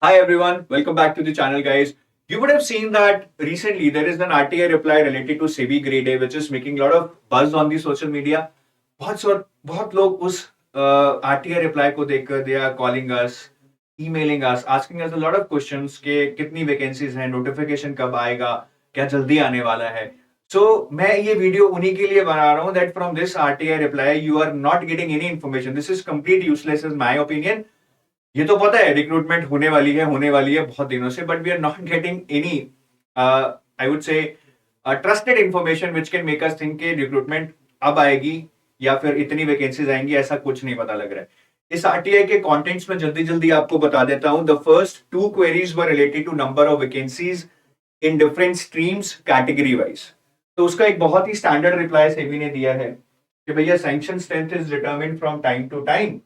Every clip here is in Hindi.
Hi everyone, welcome back to the channel, guys. You would have seen that recently there is an RTI reply related to SEBI Grade A, which is making a lot of buzz on the social media. बहुत लोग उस RTI reply को देखकर they are calling us, emailing us, asking us a lot of questions कि कितनी vacancies हैं, notification कब आएगा, क्या जल्दी आने वाला है. So मैं ये वीडियो उन्हीं के लिए बना रहा हूँ that from this RTI reply you are not getting any information. This is complete useless is my opinion. ये तो पता है रिक्रूटमेंट होने वाली है बहुत दिनों से, but we are not getting any I would say trusted information which can make us think कि रिक्रूटमेंट अब आएगी या फिर इतनी वैकेंसीज आएंगी, ऐसा कुछ नहीं पता लग रहा है. इस आरटीआई के कंटेंट्स में जल्दी जल्दी आपको बता देता हूं. The first two queries were related to number of vacancies in different streams category wise. तो उसका एक बहुत ही स्टैंडर्ड रिप्लाई सेबी ने दिया है कि भैया sanction strength is determined from time to time.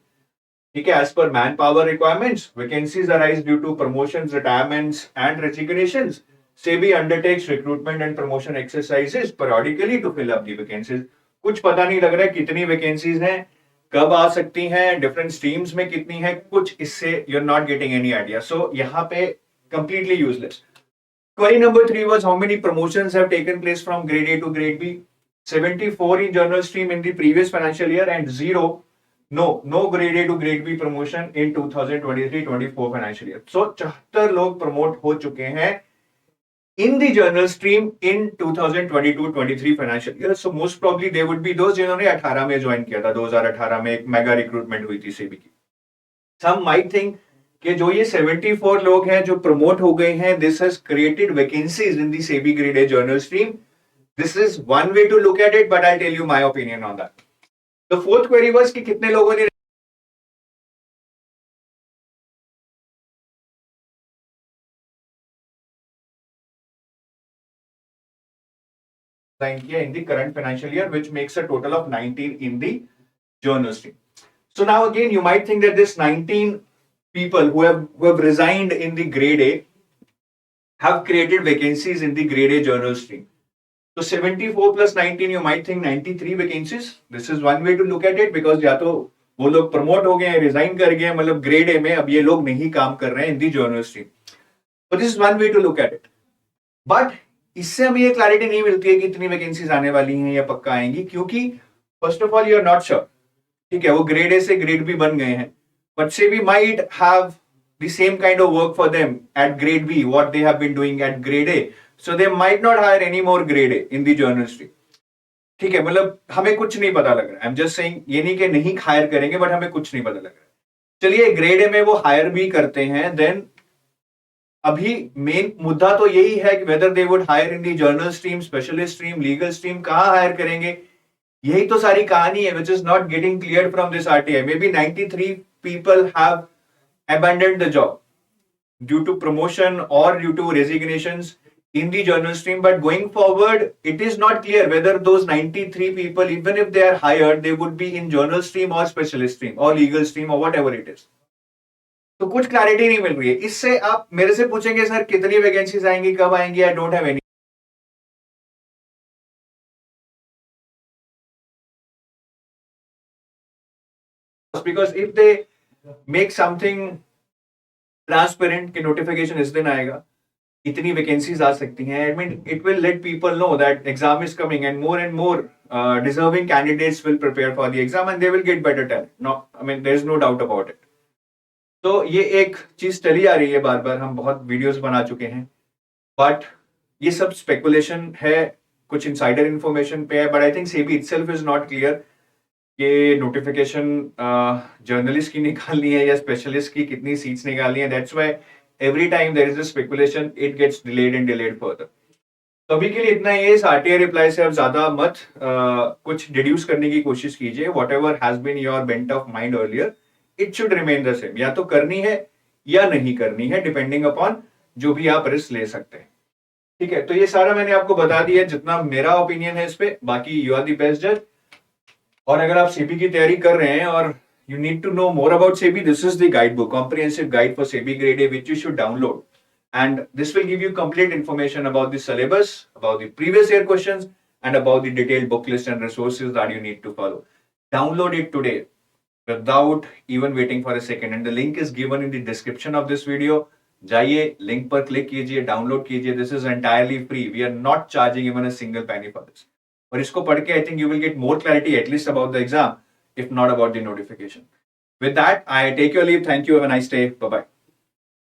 ठीक है, as per manpower requirements vacancies arise due to promotions, retirements and resignations. SEBI undertakes recruitment and promotion exercises periodically to fill up the vacancies. कुछ पता नहीं लग रहा है कितनी वैकेंसीज हैं, कब आ सकती हैं, डिफरेंट स्ट्रीम्स में कितनी है, कुछ इससे you are not getting any idea. So यहाँ पे completely useless. Query number 3 was how many promotions have taken place from grade A to grade B? 74 in general stream in the previous financial year and no grade A to grade B promotion in 2023-24 financial year. So 74 लोग प्रमोट हो चुके हैं in the general stream in 2022-23 financial year. So most probably they would be those जिन्होंने 18 में ज्वाइन किया था. 2018 में एक मेगा रिक्रूटमेंट हुई थी सेबी की. Some might think कि जो ये 74 लोग हैं जो प्रमोट हो गए हैं, this has created vacancies in the SEBI grade A journal stream. This is one way to look at it, but I'll tell you my opinion on that. The fourth query was कि कितने लोगों ने resign किया in the current financial year, which makes a total of 19 in the journal stream. So now again, you might think that this 19 people who have resigned in the grade A have created vacancies in the grade A journal stream. So 74 plus 19, you might think 93 vacancies. This is one way to look at it because या तो वो लोग प्रमोट हो गए हैं, रिजाइन कर गए हैं, मतलब ग्रेड ए में अब ये लोग नहीं काम कर रहे हैं in the general stream. So this is one way to look at it. But इससे हमें ये क्लैरिटी नहीं मिलती है कि इतनी वैकेंसीज आने वाली हैं या पक्का आएंगी, क्योंकि first of all you are not sure. ठीक है, वो ग्रेड ए से ग्रेड बी बन गए हैं, but say we might have the same kind of work for them at grade B, what they have been doing at grade A. So they might not hire any more grade A in the journal stream. ठीक है, मतलब हमें कुछ नहीं पता लग रहा है. आई एम जस्ट सेइंग, ये नहीं कि नहीं हायर करेंगे, बट हमें कुछ नहीं पता लग रहा है. चलिए ग्रेड ए में वो हायर भी करते हैं, देन अभी मेन मुद्दा तो यही है कि whether they would hire in the general stream, specialist stream, legal stream, कहां हायर करेंगे. यही तो सारी कहानी है, which is not getting clear from this RTI. Maybe 93 people have abandoned the job due to promotion or due to resignations in the journal stream, but going forward it is not clear whether those 93 people, even if they are hired, they would be in journal stream or specialist stream or legal stream or whatever it is. तो कुछ क्लैरिटी नहीं मिल रही है. इससे आप मेरे से पूछेंगे सर कितनी वैकेंसीज आएंगी, कब आएंगी, I don't have any. Because if they make something transparent कि notification इस दिन आएगा, इतनी वैकेंसीज आ सकती हैं, I mean it will let people know that exam is coming and more deserving candidates will prepare for the exam and they will get better talent. No, I mean there is no doubt about it. तो ये एक चीज चली आ रही है बार बार, हम बहुत वीडियोस बना चुके हैं, बट ये सब स्पेकुलेशन है, कुछ इनसाइडर इंफॉर्मेशन पे है, but I think SEBI itself is not clear कि नोटिफिकेशन जर्नलिस्ट की निकालनी है या स्पेशलिस्ट की कितनी सीट्स निकालनी है. That's why every time there is a speculation it gets delayed further. तो अभी के लिए इतना ही है. इस आरटीआई रिप्लाई से आप ज्यादा मत कुछ डिड्यूस करने की कोशिश कीजिए. whatever has been your bent of mind earlier, it should remain the same. या तो करनी है या नहीं करनी है, डिपेंडिंग अपॉन जो भी आप रिस्क ले सकते हैं. ठीक है, तो ये सारा मैंने आपको बता दिया जितना मेरा ओपिनियन है इस पे. बाकी यू आर द बेस्ट जज. और अगर आप सेबी की तैयारी कर रहे हैं और you need to know more about SEBI, this is the guidebook, comprehensive guide for SEBI grade A, which you should download, and this will give you complete information about the syllabus, about the previous year questions, and about the detailed book list and resources that you need to follow. Download it today without even waiting for a second, and the link is given in the description of this video. जाइए, लिंक पर क्लिक कीजिए, डाउनलोड कीजिए. This is entirely free. We are not charging even a single penny for this. और इसको पढ़ के I think you will get more clarity at least about the exam, if not about the notification. With that, I take your leave. Thank you. Have a nice day. Bye bye.